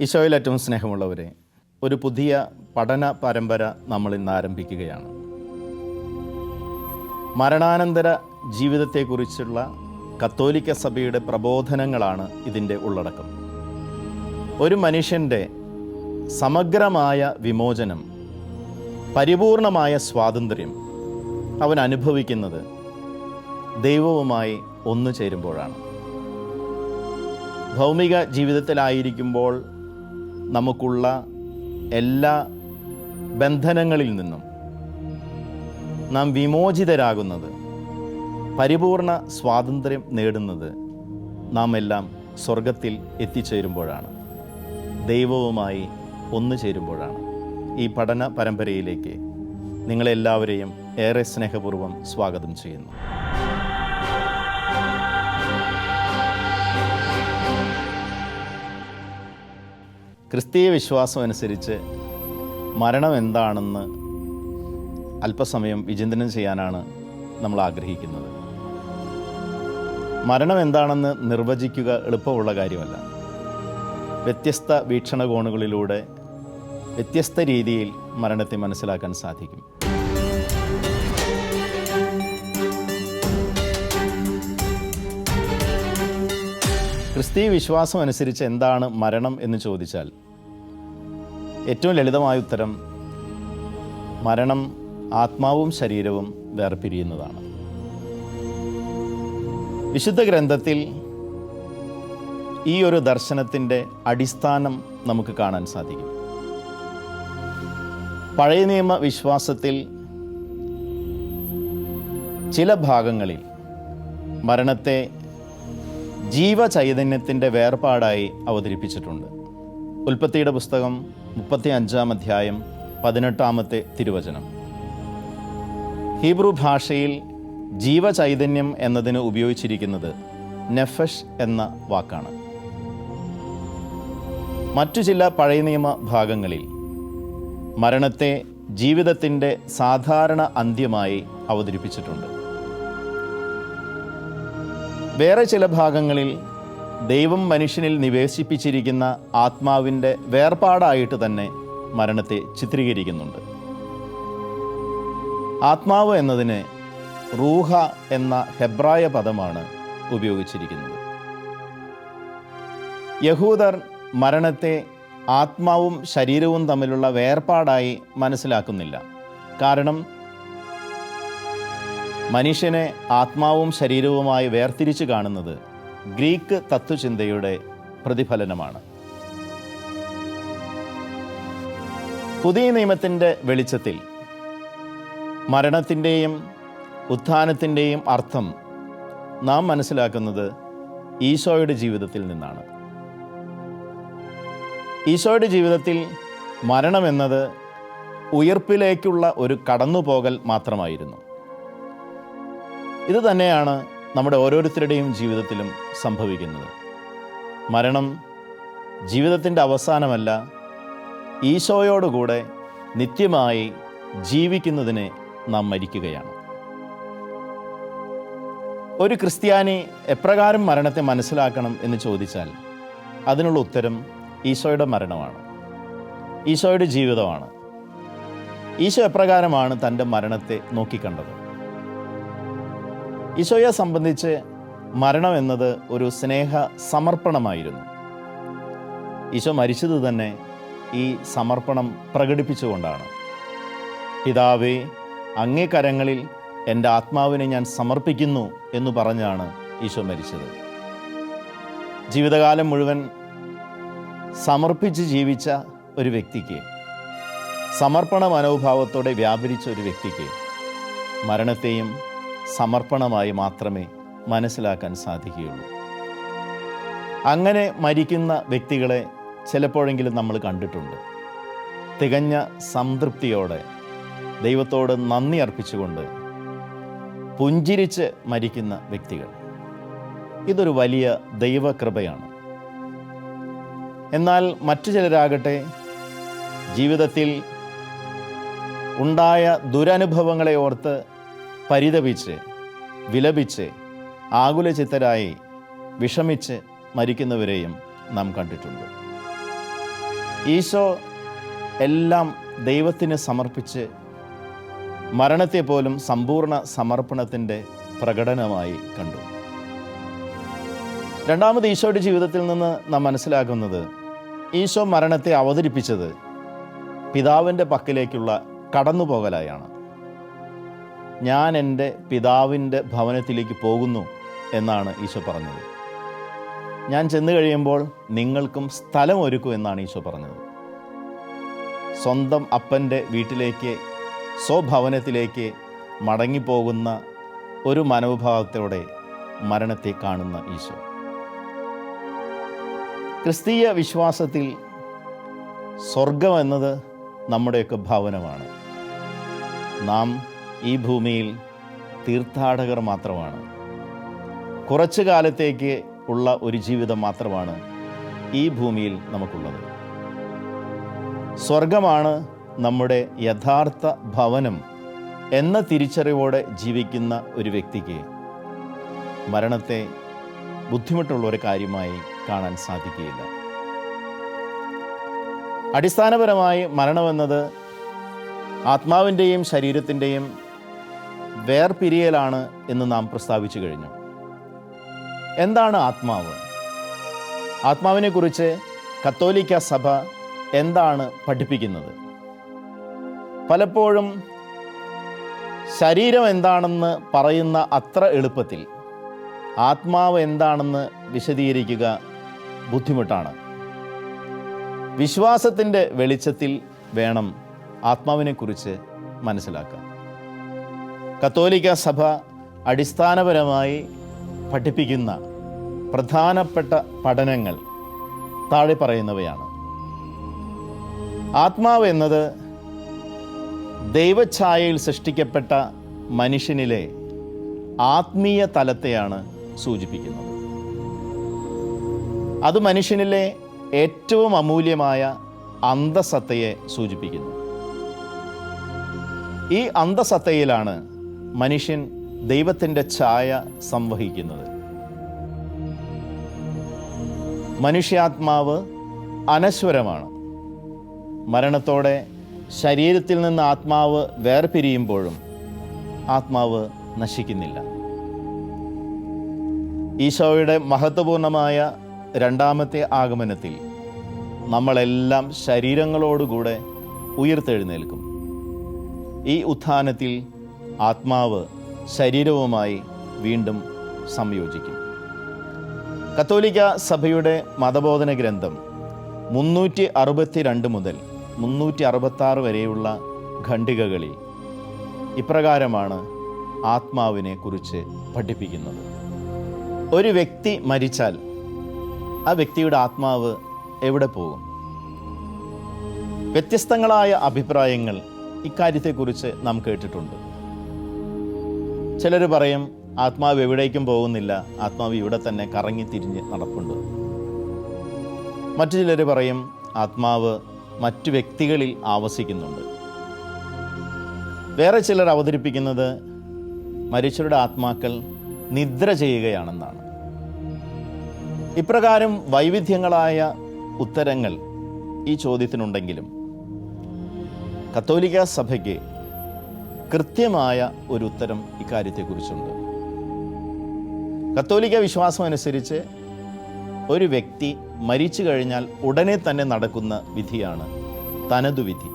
ഈശോയിൽ ഏറ്റവും സ്നേഹമുള്ളവരെ, ഒരു പുതിയ പഠന പരമ്പര നമ്മൾ ഇന്ന് ആരംഭിക്കുകയാണ്. മരണാനന്തര ജീവിതത്തെക്കുറിച്ചുള്ള കത്തോലിക്ക സഭയുടെ പ്രബോധനങ്ങളാണ് ഇതിൻ്റെ ഉള്ളടക്കം. ഒരു മനുഷ്യൻ്റെ സമഗ്രമായ വിമോചനം, പരിപൂർണമായ സ്വാതന്ത്ര്യം അവൻ അനുഭവിക്കുന്നത് ദൈവവുമായി ഒന്നു ചേരുമ്പോഴാണ്. ഭൗമിക ജീവിതത്തിലായിരിക്കുമ്പോൾ നമുക്കുള്ള എല്ലാ ബന്ധനങ്ങളിൽ നിന്നും നാം വിമോചിതരാകുന്നത്, പരിപൂർണ സ്വാതന്ത്ര്യം നേടുന്നത് നാം എല്ലാം സ്വർഗത്തിൽ എത്തിച്ചേരുമ്പോഴാണ്, ദൈവവുമായി ഒന്നു ചേരുമ്പോഴാണ്. ഈ പഠന പരമ്പരയിലേക്ക് നിങ്ങളെല്ലാവരെയും ഏറെ സ്നേഹപൂർവ്വം സ്വാഗതം ചെയ്യുന്നു. ക്രിസ്തീയ വിശ്വാസം അനുസരിച്ച് മരണം എന്താണെന്ന് അല്പസമയം വിചിന്തനം ചെയ്യാനാണ് നമ്മൾ ആഗ്രഹിക്കുന്നത്. മരണം എന്താണെന്ന് നിർവചിക്കുക എളുപ്പമുള്ള കാര്യമല്ല. വ്യത്യസ്ത വീക്ഷണകോണുകളിലൂടെ വ്യത്യസ്ത രീതിയിൽ മരണത്തെ മനസ്സിലാക്കാൻ സാധിക്കും. ക്രിസ്തീയ വിശ്വാസം അനുസരിച്ച് എന്താണ് മരണം എന്ന് ചോദിച്ചാൽ ഏറ്റവും ലളിതമായ ഉത്തരം, മരണം ആത്മാവും ശരീരവും വേർപിരിയുന്നതാണ്. വിശുദ്ധ ഗ്രന്ഥത്തിൽ ഈ ഒരു ദർശനത്തിൻ്റെ അടിസ്ഥാനം നമുക്ക് കാണാൻ സാധിക്കും. പഴയ നിയമ വിശ്വാസത്തിൽ ചില ഭാഗങ്ങളിൽ മരണത്തെ ജീവചൈതന്യത്തിൻ്റെ വേർപാടായി അവതരിപ്പിച്ചിട്ടുണ്ട്. ഉൽപ്പത്തിയുടെ പുസ്തകം 35-ാം അധ്യായം 18-ാമത്തെ തിരുവചനം. ഹീബ്രു ഭാഷയിൽ ജീവചൈതന്യം എന്നതിന് ഉപയോഗിച്ചിരിക്കുന്നത് നെഫഷ് എന്ന വാക്കാണ്. മറ്റു ചില പഴയ നിയമ ഭാഗങ്ങളിൽ മരണത്തെ ജീവിതത്തിൻ്റെ സാധാരണ അന്ത്യമായി അവതരിപ്പിച്ചിട്ടുണ്ട്. വേറെ ചില ഭാഗങ്ങളിൽ ദൈവം മനുഷ്യനിൽ നിവേശിപ്പിച്ചിരിക്കുന്ന ആത്മാവിൻ്റെ വേർപാടായിട്ട് തന്നെ മരണത്തെ ചിത്രീകരിക്കുന്നുണ്ട്. ആത്മാവ് എന്നതിന് റൂഹ എന്ന ഹെബ്രായ പദമാണ് ഉപയോഗിച്ചിരിക്കുന്നത്. യഹൂദർ മരണത്തെ ആത്മാവും ശരീരവും തമ്മിലുള്ള വേർപാടായി മനസ്സിലാക്കുന്നില്ല. കാരണം മനുഷ്യനെ ആത്മാവും ശരീരവുമായി വേർതിരിച്ച് കാണുന്നത് ഗ്രീക്ക് തത്വചിന്തയുടെ പ്രതിഫലനമാണ്. പുതിയ നിയമത്തിൻ്റെ വെളിച്ചത്തിൽ മരണത്തിൻ്റെയും ഉത്ഥാനത്തിൻ്റെയും അർത്ഥം നാം മനസ്സിലാക്കുന്നത് ഈശോയുടെ ജീവിതത്തിൽ നിന്നാണ്. ഈശോയുടെ ജീവിതത്തിൽ മരണമെന്നത് ഉയർപ്പിലേക്കുള്ള ഒരു കടന്നുപോകൽ മാത്രമായിരുന്നു. ഇത് തന്നെയാണ് നമ്മുടെ ഓരോരുത്തരുടെയും ജീവിതത്തിലും സംഭവിക്കുന്നത്. മരണം ജീവിതത്തിൻ്റെ അവസാനമല്ല, ഈശോയോടുകൂടെ നിത്യമായി ജീവിക്കുന്നതിന് നാം മരിക്കുകയാണ്. ഒരു ക്രിസ്ത്യാനി എപ്രകാരം മരണത്തെ മനസ്സിലാക്കണം എന്ന് ചോദിച്ചാൽ അതിനുള്ള ഉത്തരം ഈശോയുടെ മരണമാണ്, ഈശോയുടെ ജീവിതമാണ്. ഈശോ എപ്രകാരമാണ് തൻ്റെ മരണത്തെ നോക്കിക്കണ്ടത്? ഈശോയെ സംബന്ധിച്ച് മരണം എന്നത് ഒരു സ്നേഹ സമർപ്പണമായിരുന്നു. ഈശോ മരിച്ചത് തന്നെ ഈ സമർപ്പണം പ്രകടിപ്പിച്ചുകൊണ്ടാണ്. പിതാവേ, അങ്ങേ കരങ്ങളിൽ എൻ്റെ ആത്മാവിനെ ഞാൻ സമർപ്പിക്കുന്നു എന്ന് പറഞ്ഞാണ് ഈശോ മരിച്ചത്. ജീവിതകാലം മുഴുവൻ സമർപ്പിച്ച് ജീവിച്ച ഒരു വ്യക്തിക്ക്, സമർപ്പണ മനോഭാവത്തോടെ വ്യാപരിച്ച ഒരു വ്യക്തിക്ക് മരണത്തെയും സമർപ്പണമായി മാത്രമേ മനസ്സിലാക്കാൻ സാധിക്കുകയുള്ളൂ. അങ്ങനെ മരിക്കുന്ന വ്യക്തികളെ ചിലപ്പോഴെങ്കിലും നമ്മൾ കണ്ടിട്ടുണ്ട്. തികഞ്ഞ സംതൃപ്തിയോടെ ദൈവത്തോട് നന്ദി അർപ്പിച്ചുകൊണ്ട് പുഞ്ചിരിച്ച് മരിക്കുന്ന വ്യക്തികൾ. ഇതൊരു വലിയ ദൈവകൃപയാണ്. എന്നാൽ മറ്റു ചിലരാകട്ടെ ജീവിതത്തിൽ ഉണ്ടായ ദുരനുഭവങ്ങളെ ഓർത്ത് പരിതപിച്ച് വിലപിച്ച് ആകുലചിത്തരായി വിഷമിച്ച് മരിക്കുന്നവരെയും നാം കണ്ടിട്ടുണ്ട്. ഈശോ എല്ലാം ദൈവത്തിന് സമർപ്പിച്ച് മരണത്തെ പോലും സമ്പൂർണ്ണ സമർപ്പണത്തിൻ്റെ പ്രകടനമായി കണ്ടു. രണ്ടാമത് ഈശോയുടെ ജീവിതത്തിൽ നിന്ന് നാം മനസ്സിലാക്കുന്നത്, ഈശോ മരണത്തെ അവതരിപ്പിച്ചത് പിതാവിൻ്റെ പക്കലേക്കുള്ള കടന്നുപോകലായാണ്. ഞാൻ എൻ്റെ പിതാവിൻ്റെ ഭവനത്തിലേക്ക് പോകുന്നു എന്നാണ് ഈശോ പറഞ്ഞത്. ഞാൻ ചെന്ന് കഴിയുമ്പോൾ നിങ്ങൾക്കും സ്ഥലം ഒരുക്കും എന്നാണ് ഈശോ പറഞ്ഞത്. സ്വന്തം അപ്പൻ്റെ വീട്ടിലേക്ക്, സ്വഭവനത്തിലേക്ക് മടങ്ങിപ്പോകുന്ന ഒരു മനോഭാവത്തോടെ മരണത്തെ കാണുന്ന ഈശോ. ക്രിസ്തീയ വിശ്വാസത്തിൽ സ്വർഗം എന്നത് നമ്മുടെയൊക്കെ ഭവനമാണ്. നാം ഈ ഭൂമിയിൽ തീർത്ഥാടകർ മാത്രമാണ്. കുറച്ചു കാലത്തേക്ക് ഉള്ള ഒരു ജീവിതം മാത്രമാണ് ഈ ഭൂമിയിൽ നമുക്കുള്ളത്. സ്വർഗമാണ് നമ്മുടെ യഥാർത്ഥ ഭവനം എന്ന തിരിച്ചറിവോടെ ജീവിക്കുന്ന ഒരു വ്യക്തിക്ക് മരണത്തെ ബുദ്ധിമുട്ടുള്ള ഒരു കാര്യമായി കാണാൻ സാധിക്കുകയില്ല. അടിസ്ഥാനപരമായി മരണമെന്നത് ആത്മാവിൻ്റെയും ശരീരത്തിൻ്റെയും വേർപിരിയലാണ് എന്ന് നാം പ്രസ്താവിച്ചു കഴിഞ്ഞു. എന്താണ് ആത്മാവ്? ആത്മാവിനെക്കുറിച്ച് കത്തോലിക്ക സഭ എന്താണ് പഠിപ്പിക്കുന്നത്? പലപ്പോഴും ശരീരം എന്താണെന്ന് പറയുന്ന അത്ര എളുപ്പത്തിൽ ആത്മാവ് എന്താണെന്ന് വിശദീകരിക്കുക ബുദ്ധിമുട്ടാണ്. വിശ്വാസത്തിൻ്റെ വെളിച്ചത്തിൽ വേണം ആത്മാവിനെക്കുറിച്ച് മനസ്സിലാക്കാൻ. കത്തോലിക്ക സഭ അടിസ്ഥാനപരമായി പഠിപ്പിക്കുന്ന പ്രധാനപ്പെട്ട പഠനങ്ങൾ താഴെ പറയുന്നവയാണ്. ആത്മാവ് എന്നത് ദൈവഛായയിൽ സൃഷ്ടിക്കപ്പെട്ട മനുഷ്യനിലെ ആത്മീയ തലത്തെയാണ് സൂചിപ്പിക്കുന്നത്. അത് മനുഷ്യനിലെ ഏറ്റവും അമൂല്യമായ അന്തസത്തയെ സൂചിപ്പിക്കുന്നു. ഈ അന്തസത്തയിലാണ് മനുഷ്യൻ ദൈവത്തിൻ്റെ ഛായ സംവഹിക്കുന്നത്. മനുഷ്യാത്മാവ് അനശ്വരമാണ്. മരണത്തോടെ ശരീരത്തിൽ നിന്ന് ആത്മാവ് വേർപിരിയുമ്പോഴും ആത്മാവ് നശിക്കുന്നില്ല. ഈശോയുടെ മഹത്വപൂർണമായ രണ്ടാമത്തെ ആഗമനത്തിൽ നമ്മളെല്ലാം ശരീരങ്ങളോടുകൂടെ ഉയർത്തെഴുന്നേൽക്കും. ഈ ഉത്ഥാനത്തിൽ ആത്മാവ് ശരീരവുമായി വീണ്ടും സംയോജിക്കും. കത്തോലിക്ക സഭയുടെ മതബോധന ഗ്രന്ഥം 362 മുതൽ 366 വരെയുള്ള ഖണ്ഡികകളിൽ ഇപ്രകാരമാണ് ആത്മാവിനെ കുറിച്ച് പഠിപ്പിക്കുന്നത്. ഒരു വ്യക്തി മരിച്ചാൽ ആ വ്യക്തിയുടെ ആത്മാവ് എവിടെ പോകും? വ്യത്യസ്തങ്ങളായ അഭിപ്രായങ്ങൾ ഇക്കാര്യത്തെക്കുറിച്ച് നാം കേട്ടിട്ടുണ്ട്. ചിലർ പറയും ആത്മാവ് എവിടേക്കും പോകുന്നില്ല, ആത്മാവ് ഇവിടെ തന്നെ കറങ്ങി തിരിഞ്ഞ് നടപ്പുണ്ട്. മറ്റു ചിലർ പറയും ആത്മാവ് മറ്റു വ്യക്തികളിൽ ആവസിക്കുന്നുണ്ട്. വേറെ ചിലർ അവതരിപ്പിക്കുന്നത് മരിച്ചവരുടെ ആത്മാക്കൾ നിദ്ര ചെയ്യുകയാണെന്നാണ്. ഇപ്രകാരം വൈവിധ്യങ്ങളായ ഉത്തരങ്ങൾ ഈ ചോദ്യത്തിനുണ്ടെങ്കിലും കത്തോലിക്ക സഭയ്ക്ക് കൃത്യമായ ഒരു ഉത്തരം ഇക്കാര്യത്തെക്കുറിച്ചുണ്ട്. കത്തോലിക്ക വിശ്വാസം അനുസരിച്ച് ഒരു വ്യക്തി മരിച്ചു കഴിഞ്ഞാൽ ഉടനെ തന്നെ നടക്കുന്ന വിധിയാണ് തനതുവിധി.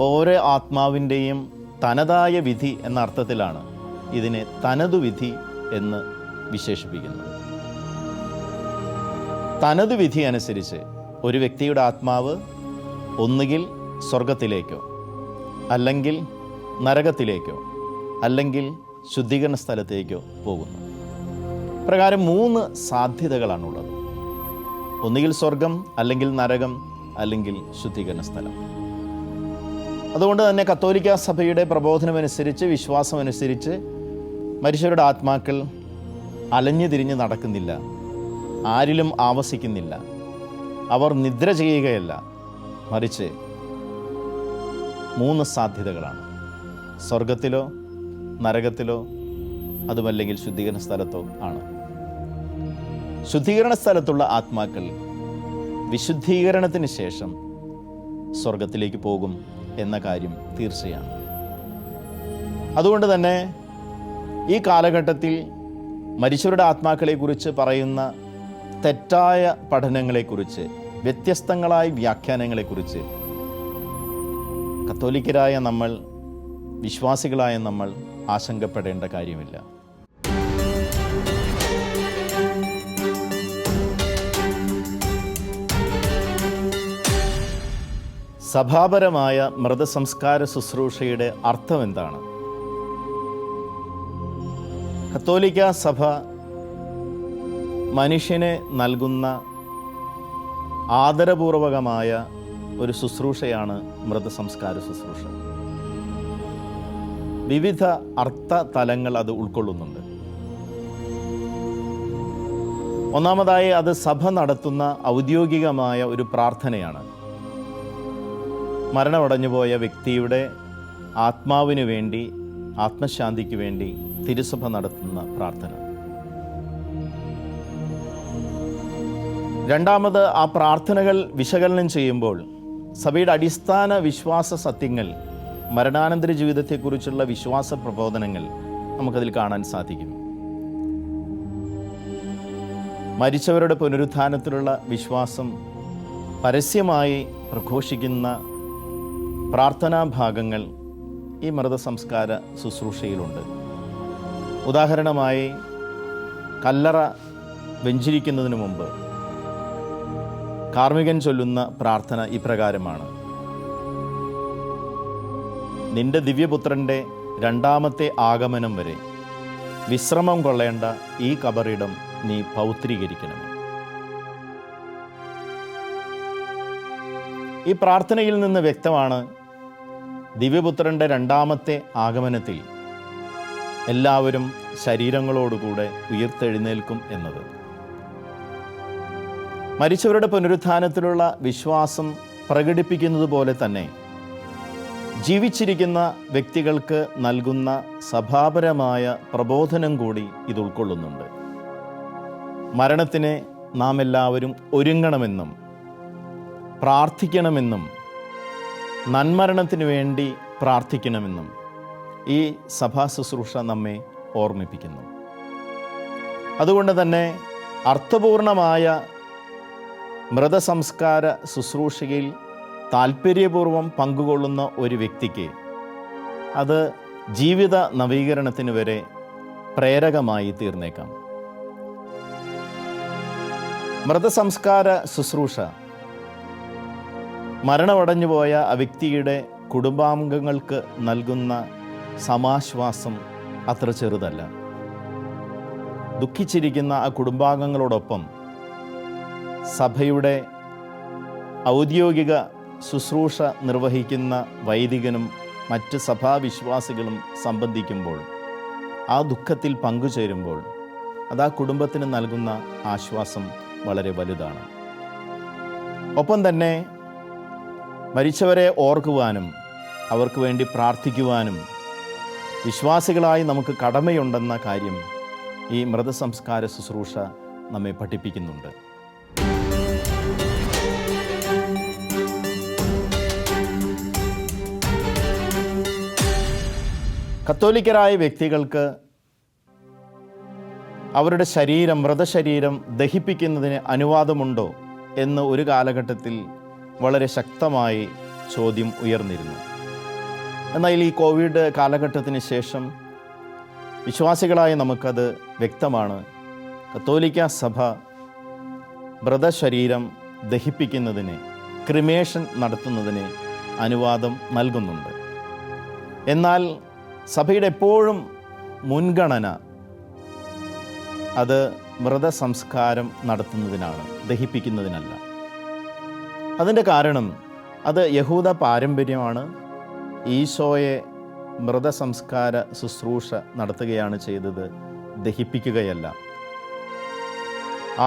ഓരോ ആത്മാവിൻ്റെയും തനതായ വിധി എന്ന അർത്ഥത്തിലാണ് ഇതിനെ തനതുവിധി എന്ന് വിശേഷിപ്പിക്കുന്നത്. തനതുവിധി അനുസരിച്ച് ഒരു വ്യക്തിയുടെ ആത്മാവ് ഒന്നുകിൽ സ്വർഗത്തിലേക്കോ, അല്ലെങ്കിൽ നരകത്തിലേക്കോ, അല്ലെങ്കിൽ ശുദ്ധീകരണ സ്ഥലത്തേക്കോ പോകുന്നു. പ്രകാരം 3 സാധ്യതകളാണുള്ളത്. ഒന്നുകിൽ സ്വർഗം, അല്ലെങ്കിൽ നരകം, അല്ലെങ്കിൽ ശുദ്ധീകരണ സ്ഥലം. അതുകൊണ്ട് തന്നെ കത്തോലിക്ക സഭയുടെ പ്രബോധനമനുസരിച്ച്, വിശ്വാസമനുസരിച്ച് മരിച്ചവരുടെ ആത്മാക്കൾ അലഞ്ഞു തിരിഞ്ഞ് നടക്കുന്നില്ല, ആരിലും ആവസിക്കുന്നില്ല, അവർ നിദ്ര ചെയ്യുകയല്ല, മറിച്ച് 3 സാധ്യതകളാണ്. സ്വർഗത്തിലോ, നരകത്തിലോ, അതുമല്ലെങ്കിൽ ശുദ്ധീകരണ സ്ഥലത്തോ ആണ്. ശുദ്ധീകരണ സ്ഥലത്തുള്ള ആത്മാക്കൾ വിശുദ്ധീകരണത്തിന് ശേഷം സ്വർഗത്തിലേക്ക് പോകും എന്ന കാര്യം തീർച്ചയാണ്. അതുകൊണ്ട് തന്നെ ഈ കാലഘട്ടത്തിൽ മരിച്ചവരുടെ ആത്മാക്കളെക്കുറിച്ച് പറയുന്ന തെറ്റായ പഠനങ്ങളെക്കുറിച്ച്, വ്യത്യസ്തങ്ങളായ വ്യാഖ്യാനങ്ങളെക്കുറിച്ച് കത്തോലിക്കരായ നമ്മൾ, വിശ്വാസികളായ നമ്മൾ ആശങ്കപ്പെടേണ്ട കാര്യമില്ല. സഭാപരമായ മൃതസംസ്കാര ശുശ്രൂഷയുടെ അർത്ഥം എന്താണ്? കത്തോലിക്ക സഭ മനുഷ്യനെ നൽകുന്ന ആദരപൂർവകമായ ഒരു ശുശ്രൂഷയാണ് മൃതസംസ്കാര ശുശ്രൂഷ. വിവിധ അർത്ഥ തലങ്ങൾ അത് ഉൾക്കൊള്ളുന്നുണ്ട്. ഒന്നാമതായി, അത് സഭ നടത്തുന്ന ഔദ്യോഗികമായ ഒരു പ്രാർത്ഥനയാണ്. മരണമടഞ്ഞുപോയ വ്യക്തിയുടെ ആത്മാവിന് വേണ്ടി, ആത്മശാന്തിക്ക് വേണ്ടി തിരുസഭ നടത്തുന്ന പ്രാർത്ഥന. രണ്ടാമത്, ആ പ്രാർത്ഥനകൾ വിശകലനം ചെയ്യുമ്പോൾ സഭയുടെ അടിസ്ഥാന വിശ്വാസ സത്യങ്ങൾ, മരണാനന്തര ജീവിതത്തെക്കുറിച്ചുള്ള വിശ്വാസ പ്രബോധനങ്ങൾ നമുക്കതിൽ കാണാൻ സാധിക്കും. മരിച്ചവരുടെ പുനരുത്ഥാനത്തിലുള്ള വിശ്വാസം പരസ്യമായി പ്രഘോഷിക്കുന്ന പ്രാർത്ഥനാ ഭാഗങ്ങൾ ഈ മൃതസംസ്കാര ശുശ്രൂഷയിലുണ്ട്. ഉദാഹരണമായി, കല്ലറ വെഞ്ചരിക്കുന്നതിന് മുമ്പ് കാർമ്മികൻ ചൊല്ലുന്ന പ്രാർത്ഥന ഇപ്രകാരമാണ്: നിന്റെ ദിവ്യപുത്രൻ്റെ രണ്ടാമത്തെ ആഗമനം വരെ വിശ്രമം കൊള്ളേണ്ട ഈ കബറിടം നീ പൗത്രീകരിക്കണമേ. ഈ പ്രാർത്ഥനയിൽ നിന്ന് വ്യക്തമാണ്, ദിവ്യപുത്രൻ്റെ രണ്ടാമത്തെ ആഗമനത്തിൽ എല്ലാവരും ശരീരങ്ങളോടുകൂടെ ഉയർത്തെഴുന്നേൽക്കും എന്നത്. മരിച്ചവരുടെ പുനരുത്ഥാനത്തിലുള്ള വിശ്വാസം പ്രകടിപ്പിക്കുന്നത് പോലെ തന്നെ ജീവിച്ചിരിക്കുന്ന വ്യക്തികൾക്ക് നൽകുന്ന സഭാപരമായ പ്രബോധനം കൂടി ഇത് ഉൾക്കൊള്ളുന്നുണ്ട്. മരണത്തിന് നാം എല്ലാവരും ഒരുങ്ങണമെന്നും പ്രാർത്ഥിക്കണമെന്നും നന്മരണത്തിന് വേണ്ടി പ്രാർത്ഥിക്കണമെന്നും ഈ സഭാ ശുശ്രൂഷ നമ്മെ ഓർമ്മിപ്പിക്കുന്നു. അതുകൊണ്ട് തന്നെ അർത്ഥപൂർണമായ മൃതസംസ്കാര ശുശ്രൂഷയിൽ താൽപ്പര്യപൂർവം പങ്കുകൊള്ളുന്ന ഒരു വ്യക്തിക്ക് അത് ജീവിത നവീകരണത്തിന് വരെ പ്രേരകമായി തീർന്നേക്കാം. മൃതസംസ്കാര ശുശ്രൂഷ മരണമടഞ്ഞുപോയ ആ വ്യക്തിയുടെ കുടുംബാംഗങ്ങൾക്ക് നൽകുന്ന സമാശ്വാസം അത്ര ചെറുതല്ല. ദുഃഖിച്ചിരിക്കുന്ന ആ കുടുംബാംഗങ്ങളോടൊപ്പം സഭയുടെ ഔദ്യോഗിക ശുശ്രൂഷ നിർവഹിക്കുന്ന വൈദികനും മറ്റ് സഭാവിശ്വാസികളും സംബന്ധിക്കുമ്പോൾ, ആ ദുഃഖത്തിൽ പങ്കുചേരുമ്പോൾ അത് ആ കുടുംബത്തിന് നൽകുന്ന ആശ്വാസം വളരെ വലുതാണ്. ഒപ്പം തന്നെ മരിച്ചവരെ ഓർക്കുവാനും അവർക്ക് വേണ്ടി പ്രാർത്ഥിക്കുവാനും വിശ്വാസികളായി നമുക്ക് കടമയുണ്ടെന്ന കാര്യം ഈ മൃതസംസ്കാര ശുശ്രൂഷ നമ്മെ പഠിപ്പിക്കുന്നുണ്ട്. കത്തോലിക്കരായ വ്യക്തികൾക്ക് അവരുടെ ശരീരം, മൃതശരീരം ദഹിപ്പിക്കുന്നതിന് അനുവാദമുണ്ടോ എന്ന് ഒരു കാലഘട്ടത്തിൽ വളരെ ശക്തമായി ചോദ്യം ഉയർന്നിരുന്നു. എന്നാൽ ഈ കോവിഡ് കാലഘട്ടത്തിന് ശേഷം വിശ്വാസികളായ നമുക്കത് വ്യക്തമാണ്. കത്തോലിക്ക സഭ മൃതശരീരം ദഹിപ്പിക്കുന്നതിന്, ക്രിമേഷൻ നടത്തുന്നതിന് അനുവാദം നൽകുന്നുണ്ട്. എന്നാൽ സഭയുടെ എപ്പോഴും മുൻഗണന അത് മൃതസംസ്കാരം നടത്തുന്നതിനാണ്, ദഹിപ്പിക്കുന്നതിനല്ല. അതിൻ്റെ കാരണം അത് യഹൂദ പാരമ്പര്യമാണ്. ഈശോയെ മൃതസംസ്കാര ശുശ്രൂഷ നടത്തുകയാണ് ചെയ്തത്, ദഹിപ്പിക്കുകയല്ല.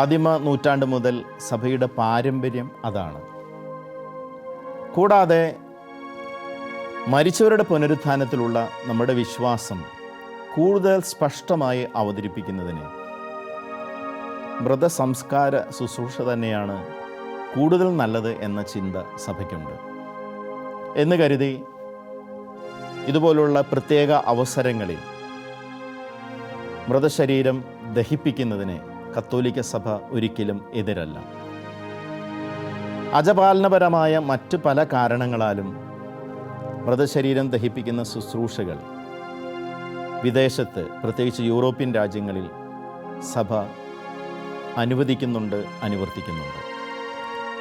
ആദിമ നൂറ്റാണ്ട് മുതൽ സഭയുടെ പാരമ്പര്യം അതാണ്. കൂടാതെ മരിച്ചവരുടെ പുനരുത്ഥാനത്തിലുള്ള നമ്മുടെ വിശ്വാസം കൂടുതൽ സ്പഷ്ടമായി അവതരിപ്പിക്കുന്നതിന് മൃതസംസ്കാര ശുശ്രൂഷ തന്നെയാണ് കൂടുതൽ നല്ലത് എന്ന ചിന്ത സഭയ്ക്കുണ്ട് എന്ന് കരുതി ഇതുപോലുള്ള പ്രത്യേക അവസരങ്ങളിൽ മൃതശരീരം ദഹിപ്പിക്കുന്നതിന് കത്തോലിക്ക സഭ ഒരിക്കലും എതിരല്ല. അജപാലനപരമായ മറ്റ് പല കാരണങ്ങളാലും മൃതശരീരം ദഹിപ്പിക്കുന്ന ശുശ്രൂഷകൾ വിദേശത്ത്, പ്രത്യേകിച്ച് യൂറോപ്യൻ രാജ്യങ്ങളിൽ സഭ അനുവദിക്കുന്നുണ്ട്, അനുവർത്തിക്കുന്നുണ്ട്.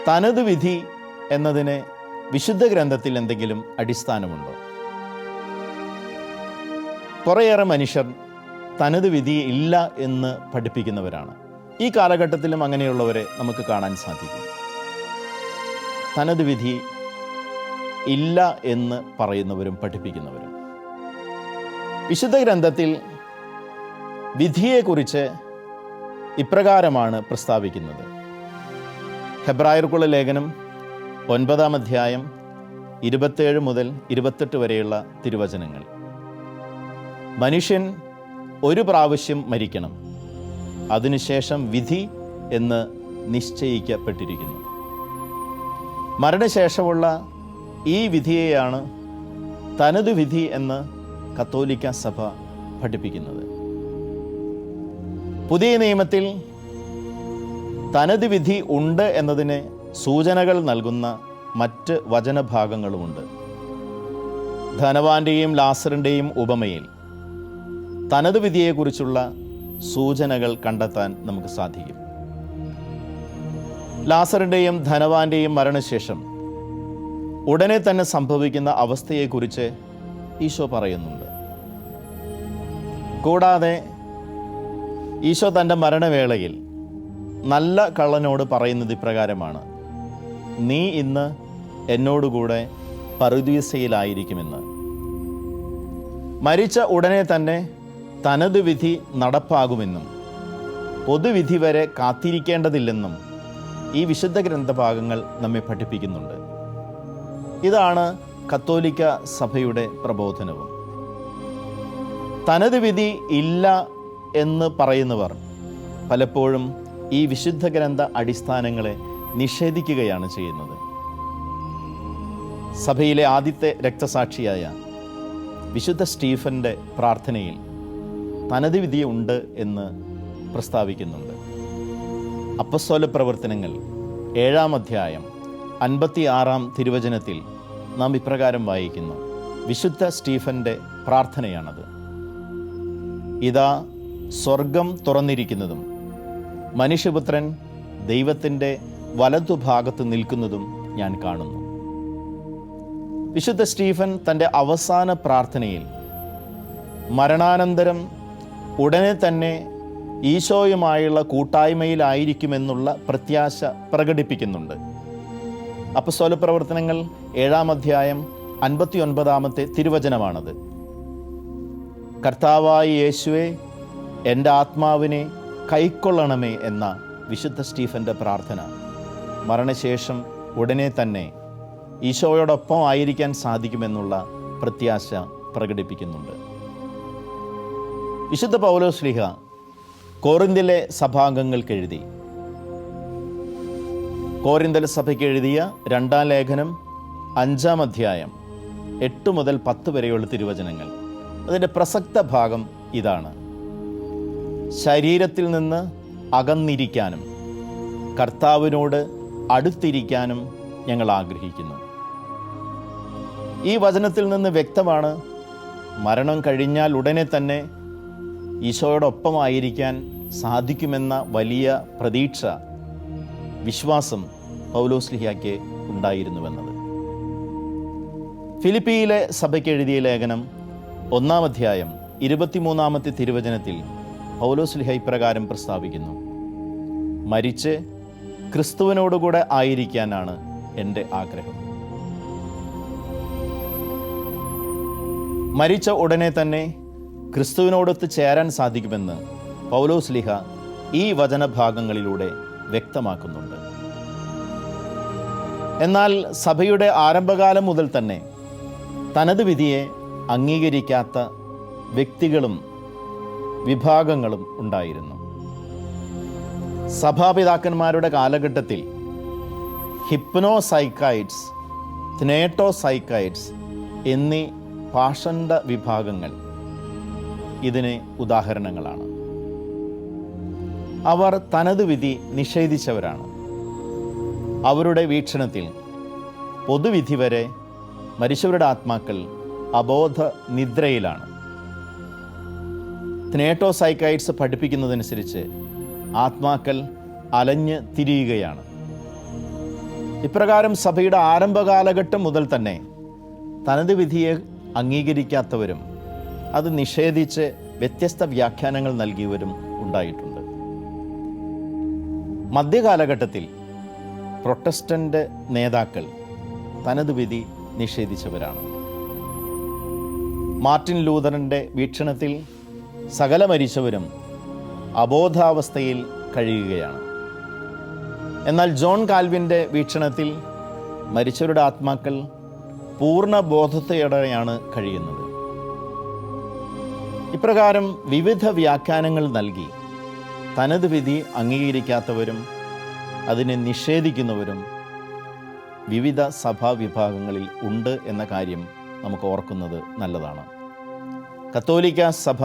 തനത് വിധി എന്നതിന് വിശുദ്ധ ഗ്രന്ഥത്തിൽ എന്തെങ്കിലും അടിസ്ഥാനമുണ്ടോ? കുറേയേറെ മനുഷ്യർ തനത് വിധി ഇല്ല എന്ന് പഠിപ്പിക്കുന്നവരാണ്. ഈ കാലഘട്ടത്തിലും അങ്ങനെയുള്ളവരെ നമുക്ക് കാണാൻ സാധിക്കും. തനത് വിധി ഇല്ല എന്ന് പറയുന്നവരും പഠിപ്പിക്കുന്നവരും. വിശുദ്ധ ഗ്രന്ഥത്തിൽ വിധിയെക്കുറിച്ച് ഇപ്രകാരമാണ് പ്രസ്താവിക്കുന്നത്. ഹെബ്രായർക്കുള്ള ലേഖനം 9-ാം അധ്യായം 27 മുതൽ 28 വരെയുള്ള തിരുവചനങ്ങൾ. മനുഷ്യൻ ഒരു പ്രാവശ്യം മരിക്കണം, അതിനുശേഷം വിധി എന്ന് നിശ്ചയിക്കപ്പെട്ടിരിക്കുന്നു. മരണശേഷമുള്ള ഈ വിധിയെയാണ് തനതു വിധി എന്ന് കത്തോലിക്ക സഭ പഠിപ്പിക്കുന്നത്. പുതിയ നിയമത്തിൽ തനത് വിധി ഉണ്ട് എന്നതിന് സൂചനകൾ നൽകുന്ന മറ്റ് വചനഭാഗങ്ങളുമുണ്ട്. ധനവാന്റെയും ലാസറിൻ്റെയും ഉപമയിൽ തനത് വിധിയെക്കുറിച്ചുള്ള സൂചനകൾ കണ്ടെത്താൻ നമുക്ക് സാധിക്കും. ലാസറിൻ്റെയും ധനവാന്റെയും മരണശേഷം ഉടനെ തന്നെ സംഭവിക്കുന്ന അവസ്ഥയെക്കുറിച്ച് ഈശോ പറയുന്നുണ്ട്. കൂടാതെ ഈശോ തൻ്റെ മരണവേളയിൽ നല്ല കള്ളനോട് പറയുന്നത് ഇപ്രകാരമാണ്: നീ ഇന്ന് എന്നോടുകൂടെ പറുദീസയിലായിരിക്കുമെന്ന്. മരിച്ച ഉടനെ തന്നെ തനത് വിധി നടപ്പാകുമെന്നും പൊതുവിധി വരെ കാത്തിരിക്കേണ്ടതില്ലെന്നും ഈ വിശുദ്ധ ഗ്രന്ഥഭാഗങ്ങൾ നമ്മെ പഠിപ്പിക്കുന്നുണ്ട്. ഇതാണ് കത്തോലിക്ക സഭയുടെ പ്രബോധനവും. തനത് വിധി ഇല്ല എന്ന് പറയുന്നവർ പലപ്പോഴും ഈ വിശുദ്ധ ഗ്രന്ഥ അടിസ്ഥാനങ്ങളെ നിഷേധിക്കുകയാണ് ചെയ്യുന്നത്. സഭയിലെ ആദ്യത്തെ രക്തസാക്ഷിയായ വിശുദ്ധ സ്റ്റീഫൻ്റെ പ്രാർത്ഥനയിൽ തനത് വിധി ഉണ്ട് എന്ന് പ്രസ്താവിക്കുന്നുണ്ട്. അപ്പസ്തോല പ്രവർത്തനങ്ങൾ 7-ാം അധ്യായം 56-ാം തിരുവചനത്തിൽ നാം ഇപ്രകാരം വായിക്കുന്നു. വിശുദ്ധ സ്റ്റീഫൻ്റെ പ്രാർത്ഥനയാണത്. ഇതാ സ്വർഗം തുറന്നിരിക്കുന്നതും മനുഷ്യപുത്രൻ ദൈവത്തിൻ്റെ വലതുഭാഗത്ത് നിൽക്കുന്നതും ഞാൻ കാണുന്നു. വിശുദ്ധ സ്റ്റീഫൻ തൻ്റെ അവസാന പ്രാർത്ഥനയിൽ മരണാനന്തരം ഉടനെ തന്നെ ഈശോയുമായുള്ള കൂട്ടായ്മയിലായിരിക്കുമെന്നുള്ള പ്രത്യാശ പ്രകടിപ്പിക്കുന്നുണ്ട്. അപ്പസ്തോല പ്രവർത്തനങ്ങൾ 7-ാം അധ്യായം 59-ാമത്തെ തിരുവചനമാണത്. കർത്താവായ യേശുവേ, എൻ്റെ ആത്മാവിനെ കൈക്കൊള്ളണമേ എന്ന വിശുദ്ധ സ്റ്റീഫൻ്റെ പ്രാർത്ഥന മരണശേഷം ഉടനെ തന്നെ ഈശോയോടൊപ്പം ആയിരിക്കാൻ സാധിക്കുമെന്നുള്ള പ്രത്യാശ പ്രകടിപ്പിക്കുന്നുണ്ട്. വിശുദ്ധ പൗലോസ്ലീഹ കോറിന്തിലെ സഭാംഗങ്ങൾക്ക് എഴുതി. കോറിന്തൽ സഭയ്ക്ക് എഴുതിയ 2-ാം ലേഖനം 5-ാം അധ്യായം 8 മുതൽ 10 വരെയുള്ള തിരുവചനങ്ങൾ. അതിൻ്റെ പ്രസക്ത ഭാഗം ഇതാണ്: ശരീരത്തിൽ നിന്ന് അകന്നിരിക്കാനും കർത്താവിനോട് അടുത്തിരിക്കാനും ഞങ്ങൾ ആഗ്രഹിക്കുന്നു. ഈ വചനത്തിൽ നിന്ന് വ്യക്തമാണ്, മരണം കഴിഞ്ഞാൽ ഉടനെ തന്നെ ഈശോയോടൊപ്പമായിരിക്കാൻ സാധിക്കുമെന്ന വലിയ പ്രതീക്ഷ, വിശ്വാസം പൗലോസ്ലീഹായ്ക്ക് ഉണ്ടായിരുന്നുവെന്നത്. ഫിലിപ്പിയിലെ സഭയ്ക്ക് എഴുതിയ ലേഖനം 1-ാം അധ്യായം 23-ാമത്തെ തിരുവചനത്തിൽ പൗലോസ്ലീഹ ഇപ്രകാരം പ്രസ്താവിക്കുന്നു: മരിച്ച് ക്രിസ്തുവിനോടുകൂടെ ആയിരിക്കാനാണ് എൻ്റെ ആഗ്രഹം. മരിച്ച ഉടനെ തന്നെ ക്രിസ്തുവിനോടൊത്ത് ചേരാൻ സാധിക്കുമെന്ന് പൗലോസ്ലീഹ ഈ വചനഭാഗങ്ങളിലൂടെ വ്യക്തമാക്കുന്നുണ്ട്. എന്നാൽ സഭയുടെ ആരംഭകാലം മുതൽ തന്നെ തനത് വിധിയെ അംഗീകരിക്കാത്ത വ്യക്തികളും വിഭാഗങ്ങളും ഉണ്ടായിരുന്നു. സഭാപിതാക്കന്മാരുടെ കാലഘട്ടത്തിൽ ഹിപ്നോസൈക്കൈറ്റ്സ്, ത്നേറ്റോസൈക്കൈറ്റ്സ് എന്നീ പാഷണ്ഡ വിഭാഗങ്ങൾ ഇതിന് ഉദാഹരണങ്ങളാണ്. അവർ തനത് വിധി നിഷേധിച്ചവരാണ്. അവരുടെ വീക്ഷണത്തിൽ പൊതുവിധി വരെ മരിച്ചവരുടെ ആത്മാക്കൾ അബോധ നിദ്രയിലാണ്. ത്നേറ്റോസൈക്കൈറ്റ്സ് പഠിപ്പിക്കുന്നതനുസരിച്ച് ആത്മാക്കൾ അലഞ്ഞ് തിരിയുകയാണ്. ഇപ്രകാരം സഭയുടെ ആരംഭകാലഘട്ടം മുതൽ തന്നെ തനത് വിധിയെ അംഗീകരിക്കാത്തവരും അത് നിഷേധിച്ച് വ്യത്യസ്ത വ്യാഖ്യാനങ്ങൾ നൽകിയവരും ഉണ്ടായിട്ടുണ്ട്. മധ്യകാലഘട്ടത്തിൽ പ്രൊട്ടസ്റ്റന്റ് നേതാക്കൾ തനത് വിധി നിഷേധിച്ചവരാണ്. മാർട്ടിൻ ലൂഥറിൻ്റെ വീക്ഷണത്തിൽ സകല മരിച്ചവരും അബോധാവസ്ഥയിൽ കഴിയുകയാണ്. എന്നാൽ ജോൺ കാൽവിൻ്റെ വീക്ഷണത്തിൽ മരിച്ചവരുടെ ആത്മാക്കൾ പൂർണ്ണ ബോധത്തോടെയാണ് കഴിയുന്നത്. ഇപ്രകാരം വിവിധ വ്യാഖ്യാനങ്ങൾ നൽകി തനത് വിധി അംഗീകരിക്കാത്തവരും അതിനെ നിഷേധിക്കുന്നവരും വിവിധ സഭാവിഭാഗങ്ങളിൽ ഉണ്ട് എന്ന കാര്യം നമുക്ക് ഓർക്കുന്നത് നല്ലതാണ്. കത്തോലിക്ക സഭ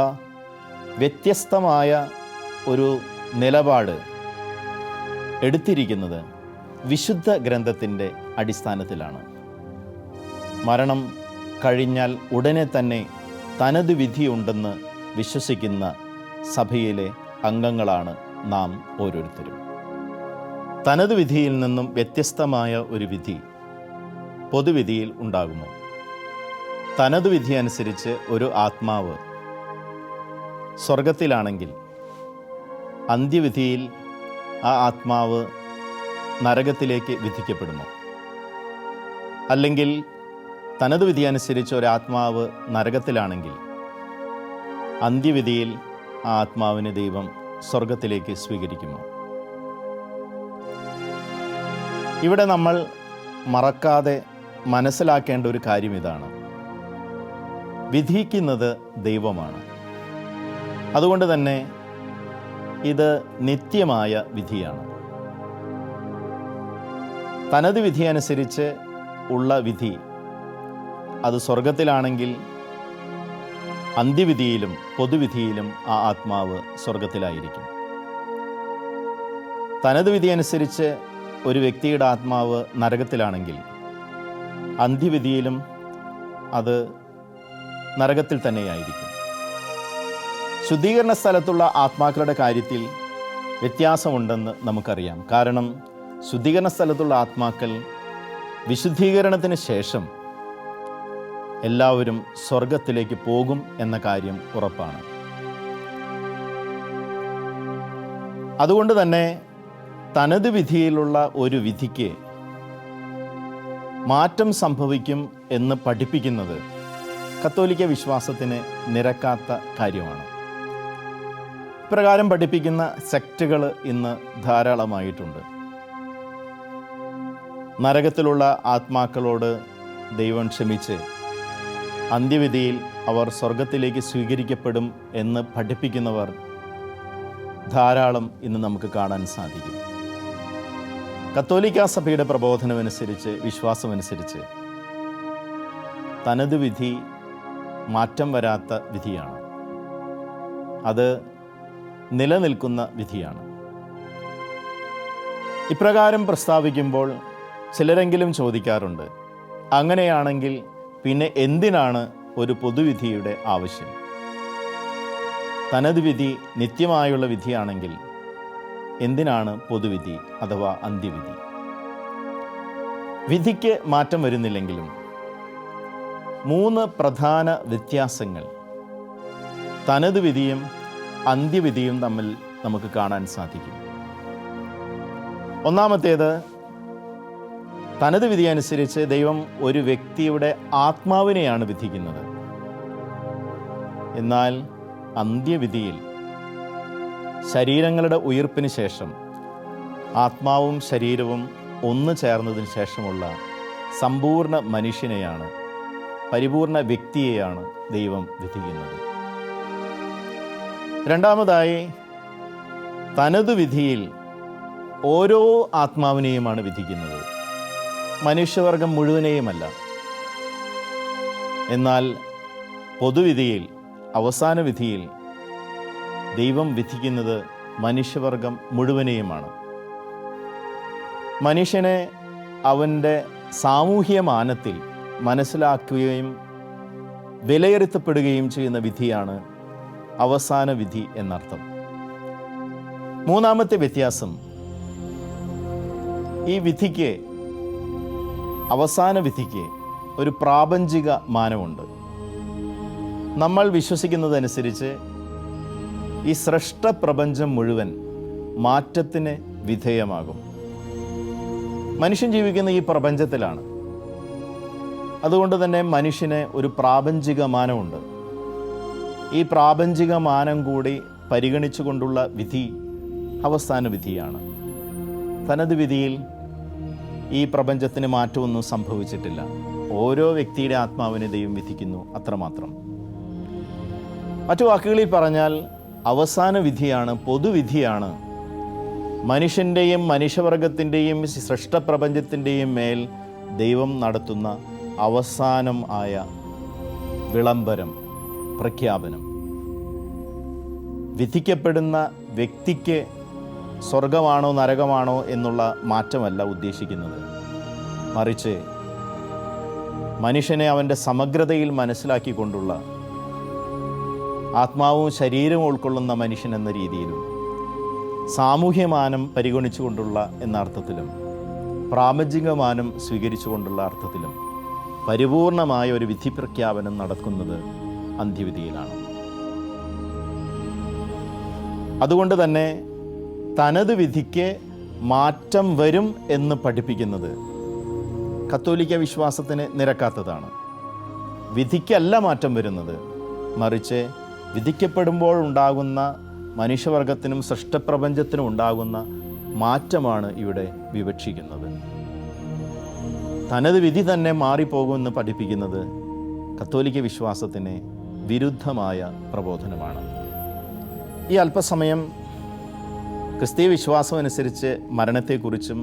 വ്യത്യസ്തമായ ഒരു നിലപാട് എടുത്തിരിക്കുന്നത് വിശുദ്ധ ഗ്രന്ഥത്തിൻ്റെ അടിസ്ഥാനത്തിലാണ്. മരണം കഴിഞ്ഞാൽ ഉടനെ തന്നെ തനത് വിധിയുണ്ടെന്ന് വിശ്വസിക്കുന്ന സഭയിലെ അംഗങ്ങളാണ് നാം ഓരോരുത്തരും. തനത് വിധിയിൽ നിന്നും വ്യത്യസ്തമായ ഒരു വിധി പൊതുവിധിയിൽ ഉണ്ടാകുമോ? തനത് വിധി അനുസരിച്ച് ഒരു ആത്മാവ് സ്വർഗത്തിലാണെങ്കിൽ അന്ത്യവിധിയിൽ ആ ആത്മാവ് നരകത്തിലേക്ക് വിധിക്കപ്പെടുമോ? അല്ലെങ്കിൽ തനത് വിധി അനുസരിച്ച് ഒരാത്മാവ് നരകത്തിലാണെങ്കിൽ അന്ത്യവിധിയിൽ ആ ആത്മാവിനെ ദൈവം സ്വർഗത്തിലേക്ക് സ്വീകരിക്കുമോ? ഇവിടെ നമ്മൾ മറക്കാതെ മനസ്സിലാക്കേണ്ട ഒരു കാര്യം ഇതാണ്: വിധിക്കുന്നത് ദൈവമാണ്. അതുകൊണ്ട് തന്നെ ഇത് നിത്യമായ വിധിയാണ്. തനത് വിധി അനുസരിച്ച് ഉള്ള വിധി അത് സ്വർഗത്തിലാണെങ്കിൽ അന്ത്യവിധിയിലും പൊതുവിധിയിലും ആ ആത്മാവ് സ്വർഗത്തിലായിരിക്കും. തനത് വിധി അനുസരിച്ച് ഒരു വ്യക്തിയുടെ ആത്മാവ് നരകത്തിലാണെങ്കിൽ അന്ത്യവിധിയിലും അത് നരകത്തിൽ തന്നെയായിരിക്കും. ശുദ്ധീകരണ സ്ഥലത്തുള്ള ആത്മാക്കളുടെ കാര്യത്തിൽ വ്യത്യാസമുണ്ടെന്ന് നമുക്കറിയാം. കാരണം ശുദ്ധീകരണ സ്ഥലത്തുള്ള ആത്മാക്കൾ വിശുദ്ധീകരണത്തിന് ശേഷം എല്ലാവരും സ്വർഗത്തിലേക്ക് പോകും എന്ന കാര്യം ഉറപ്പാണ്. അതുകൊണ്ട് തന്നെ തനത് വിധിയിലുള്ള ഒരു വിധിക്ക് മാറ്റം സംഭവിക്കും എന്ന് പഠിപ്പിക്കുന്നത് കത്തോലിക്ക വിശ്വാസത്തിന് നിരക്കാത്ത കാര്യമാണ്. ഇപ്രകാരം പഠിപ്പിക്കുന്ന സെക്റ്റുകൾ ഇന്ന് ധാരാളമായിട്ടുണ്ട്. നരകത്തിലുള്ള ആത്മാക്കളോട് ദൈവം ക്ഷമിച്ച് അന്ത്യവിധിയിൽ അവർ സ്വർഗത്തിലേക്ക് സ്വീകരിക്കപ്പെടും എന്ന് പഠിപ്പിക്കുന്നവർ ധാരാളം ഇന്ന് നമുക്ക് കാണാൻ സാധിക്കും. കത്തോലിക്ക സഭയുടെ പ്രബോധനമനുസരിച്ച്, വിശ്വാസമനുസരിച്ച് തനത് വിധി മാറ്റം വരാത്ത വിധിയാണ്. അത് നിലനിൽക്കുന്ന വിധിയാണ്. ഇപ്രകാരം പ്രസ്താവിക്കുമ്പോൾ ചിലരെങ്കിലും ചോദിക്കാറുണ്ട്, അങ്ങനെയാണെങ്കിൽ പിന്നെ എന്തിനാണ് ഒരു പൊതുവിധിയുടെ ആവശ്യം? തനത് വിധി നിത്യമായുള്ള വിധിയാണെങ്കിൽ എന്തിനാണ് പൊതുവിധി അഥവാ അന്ത്യവിധി? വിധിക്ക് മാറ്റം വരുന്നില്ലെങ്കിലും 3 പ്രധാന വ്യത്യാസങ്ങൾ തനത് വിധിയും അന്ത്യവിധിയും തമ്മിൽ നമുക്ക് കാണാൻ സാധിക്കും. ഒന്നാമത്തേത്, തനത് വിധി അനുസരിച്ച് ദൈവം ഒരു വ്യക്തിയുടെ ആത്മാവിനെയാണ് വിധിക്കുന്നത്. എന്നാൽ അന്ത്യവിധിയിൽ ശരീരങ്ങളുടെ ഉയിർപ്പിന് ശേഷം ആത്മാവും ശരീരവും ഒന്നു ചേർന്നതിന് ശേഷമുള്ള സമ്പൂർണ്ണ മനുഷ്യനെയാണ്, പരിപൂർണ വ്യക്തിയെയാണ് ദൈവം വിധിക്കുന്നത്. രണ്ടാമതായി, തനത് വിധിയിൽ ഓരോ ആത്മാവിനെയുമാണ് വിധിക്കുന്നത്. മനുഷ്യവർഗം മുഴുവനെയുമല്ല. എന്നാൽ പൊതുവിധിയിൽ, അവസാന വിധിയിൽ ദൈവം വിധിക്കുന്നത് മനുഷ്യവർഗം മുഴുവനെയുമാണ്. മനുഷ്യനെ അവൻ്റെ സാമൂഹ്യ മാനത്തിൽ മനസ്സിലാക്കുകയും വിലയിരുത്തപ്പെടുകയും ചെയ്യുന്ന വിധിയാണ് അവസാന വിധി എന്നർത്ഥം. മൂന്നാമത്തെ വ്യത്യാസം, ഈ വിധിക്ക്, അവസാന വിധിക്ക് ഒരു പ്രാപഞ്ചിക മാനമുണ്ട്. നമ്മൾ വിശ്വസിക്കുന്നതനുസരിച്ച് ഈ സൃഷ്ടപ്രപഞ്ചം മുഴുവൻ മാറ്റത്തിന് വിധേയമാകും. മനുഷ്യൻ ജീവിക്കുന്ന ഈ പ്രപഞ്ചത്തിലാണ്. അതുകൊണ്ട് തന്നെ മനുഷ്യന് ഒരു പ്രാപഞ്ചിക മാനമുണ്ട്. ഈ പ്രാപഞ്ചിക മാനം കൂടി പരിഗണിച്ചുകൊണ്ടുള്ള വിധി അവസാന വിധിയാണ്. തനത് വിധിയിൽ ഈ പ്രപഞ്ചത്തിന് മാറ്റമൊന്നും സംഭവിച്ചിട്ടില്ല. ഓരോ വ്യക്തിയുടെ ആത്മാവിനെ ദൈവം വിധിക്കുന്നു, അത്രമാത്രം. മറ്റു വാക്കുകളിൽ പറഞ്ഞാൽ അവസാന വിധിയാണ്, പൊതുവിധിയാണ് മനുഷ്യൻ്റെയും മനുഷ്യവർഗത്തിൻ്റെയും സൃഷ്ടപ്രപഞ്ചത്തിൻ്റെയും മേൽ ദൈവം നടത്തുന്ന അവസാനം ആയ വിളംബരം, പ്രഖ്യാപനം. വിധിക്കപ്പെടുന്ന വ്യക്തിക്ക് സ്വർഗമാണോ നരകമാണോ എന്നുള്ള മാറ്റമല്ല ഉദ്ദേശിക്കുന്നത്. മറിച്ച് മനുഷ്യനെ അവൻ്റെ സമഗ്രതയിൽ മനസ്സിലാക്കിക്കൊണ്ടുള്ള, ആത്മാവും ശരീരവും ഉൾക്കൊള്ളുന്ന മനുഷ്യൻ എന്ന രീതിയിലും, സാമൂഹ്യമാനം പരിഗണിച്ചുകൊണ്ടുള്ള എന്ന അർത്ഥത്തിലും, പ്രാപഞ്ചികമാനം സ്വീകരിച്ചുകൊണ്ടുള്ള അർത്ഥത്തിലും പരിപൂർണമായ ഒരു വിധി പ്രഖ്യാപനം നടക്കുന്നത് അന്ത്യവിധിയിലാണ്. അതുകൊണ്ട് തന്നെ തനത് വിധിക്ക് മാറ്റം വരും എന്ന് പഠിപ്പിക്കുന്നത് കത്തോലിക്ക വിശ്വാസത്തിന് നിരക്കാത്തതാണ്. വിധിക്കല്ല മാറ്റം വരുന്നത്, മറിച്ച് വിധിക്കപ്പെടുമ്പോൾ ഉണ്ടാകുന്ന മനുഷ്യവർഗത്തിനും സൃഷ്ടപ്രപഞ്ചത്തിനും ഉണ്ടാകുന്ന മാറ്റമാണ് ഇവിടെ വിവക്ഷിക്കുന്നത്. തനത് വിധി തന്നെ മാറിപ്പോകുമെന്ന് പഠിപ്പിക്കുന്നത് കത്തോലിക്ക വിശ്വാസത്തിന് വിരുദ്ധമായ പ്രബോധനമാണ്. ഈ അല്പസമയം ക്രിസ്തീയ വിശ്വാസം അനുസരിച്ച് മരണത്തെക്കുറിച്ചും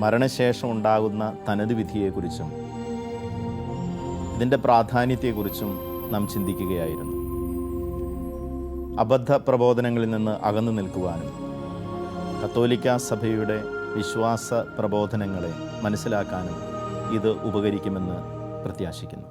മരണശേഷം ഉണ്ടാകുന്ന തനത് വിധിയെക്കുറിച്ചും ഇതിൻ്റെ പ്രാധാന്യത്തെക്കുറിച്ചും നാം ചിന്തിക്കുകയായിരുന്നു. അബദ്ധ പ്രബോധനങ്ങളിൽ നിന്ന് അകന്നു നിൽക്കുവാനും കത്തോലിക്ക സഭയുടെ വിശ്വാസ പ്രബോധനങ്ങളെ മനസ്സിലാക്കാനും ഇത് ഉപകരിക്കുമെന്ന് പ്രത്യാശിക്കുന്നു.